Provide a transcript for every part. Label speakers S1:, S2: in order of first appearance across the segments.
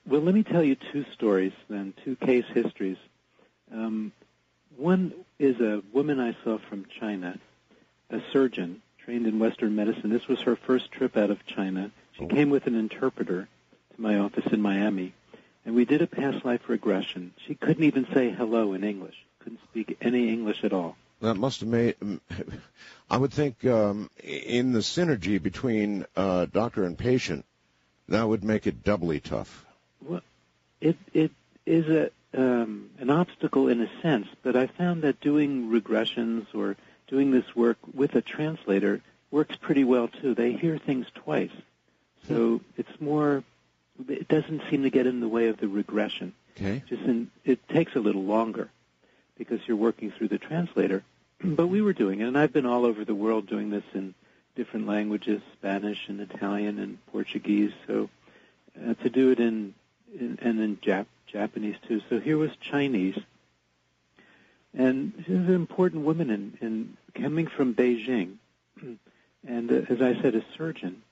S1: Well, let me tell you two stories then, two case histories. One is a woman I saw from China, a surgeon trained in Western medicine. This was her first trip out of China. She came with an interpreter to my office in Miami, and we did a past life regression. She couldn't even say hello in English, couldn't speak any English at all.
S2: That must have made, I would think, in the synergy between doctor and patient, that would make it doubly tough.
S1: Well, it is an obstacle in a sense, but I found that doing regressions or doing this work with a translator works pretty well too. They hear things twice, so it's more. It doesn't seem to get in the way of the regression.
S2: Okay.
S1: It takes a little longer because you're working through the translator. But we were doing it, and I've been all over the world doing this in different languages, Spanish and Italian and Portuguese. So to do it in Japanese too. So here was Chinese, and she was an important woman in coming from Beijing, and as I said, a surgeon.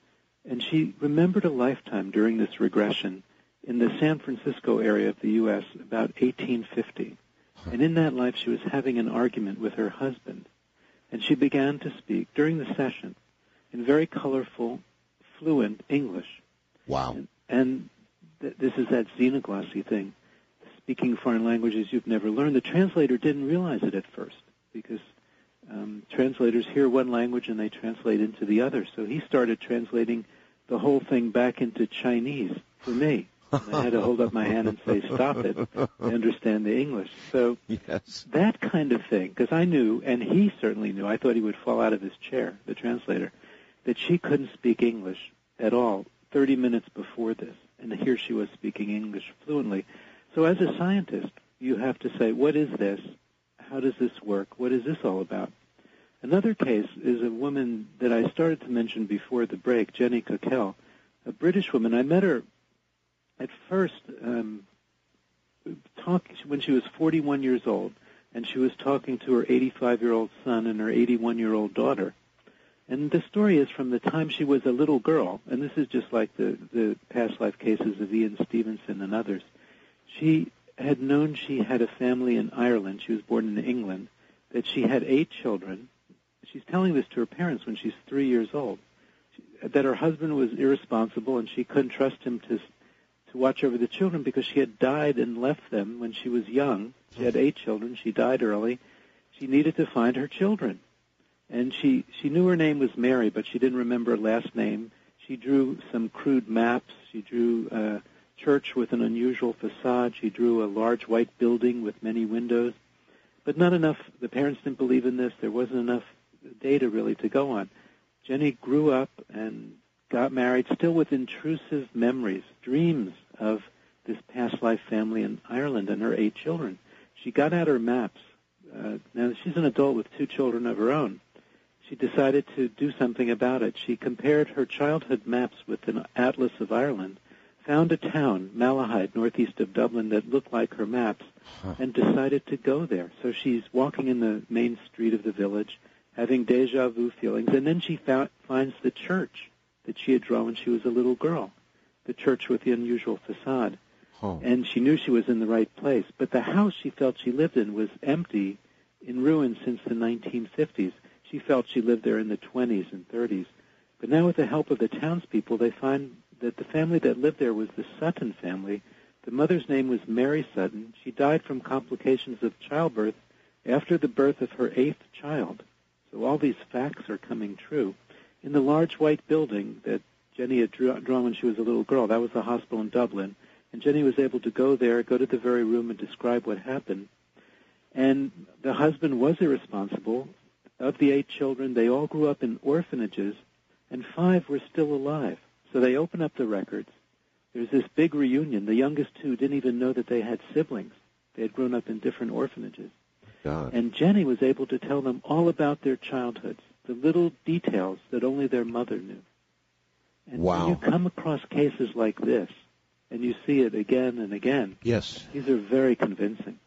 S1: And she remembered a lifetime during this regression in the San Francisco area of the U.S. about 1850. And in that life, she was having an argument with her husband. And she began to speak during the session in very colorful, fluent English.
S2: Wow.
S1: And this is that xenoglossy thing, speaking foreign languages you've never learned. The translator didn't realize it at first because translators hear one language and they translate into the other. So he started translating the whole thing back into Chinese for me. And I had to hold up my hand and say, stop it. I understand the English. So
S2: yes.
S1: That kind of thing, because I knew, and he certainly knew, I thought he would fall out of his chair, the translator, that she couldn't speak English at all 30 minutes before this. And here she was speaking English fluently. So as a scientist, you have to say, what is this? How does this work? What is this all about? Another case is a woman that I started to mention before the break, Jenny Coquelle, a British woman. I met her at first when she was 41 years old, and she was talking to her 85-year-old son and her 81-year-old daughter. And the story is from the time she was a little girl, and this is just like the past life cases of Ian Stevenson and others. She had known she had a family in Ireland. She was born in England, that she had 8 children. She's telling this to her parents when she's 3 years old, that her husband was irresponsible and she couldn't trust him to watch over the children because she had died and left them when she was young. She had 8 children. She died early. She needed to find her children. And she knew her name was Mary, but she didn't remember her last name. She drew some crude maps. She drew a church with an unusual facade. She drew a large white building with many windows. But not enough. The parents didn't believe in this. There wasn't enough data really to go on. Jenny grew up and got married, still with intrusive memories, dreams of this past life family in Ireland and her 8 children. She got out her maps. Now, she's an adult with 2 children of her own. She decided to do something about it. She compared her childhood maps with an atlas of Ireland, found a town, Malahide, northeast of Dublin, that looked like her maps, and decided to go there. So she's walking in the main street of the village, having deja vu feelings, and then she finds the church that she had drawn when she was a little girl, the church with the unusual facade. And she knew she was in the right place. But the house she felt she lived in was empty, in ruins since the 1950s. She felt she lived there in the 20s and 30s. But now with the help of the townspeople, they find that the family that lived there was the Sutton family. The mother's name was Mary Sutton. She died from complications of childbirth after the birth of her 8th child. So all these facts are coming true. In the large white building that Jenny had drawn when she was a little girl, that was the hospital in Dublin, and Jenny was able to go there, go to the very room and describe what happened. And the husband was irresponsible. Of the 8 children, they all grew up in orphanages, and 5 were still alive. So they open up the records. There's this big reunion. The youngest 2 didn't even know that they had siblings. They had grown up in different orphanages.
S2: God.
S1: And Jenny was able to tell them all about their childhoods, the little details that only their mother knew. And
S2: wow.
S1: when you come across cases like this, and you see it again and again,
S2: yes,
S1: these are very convincing.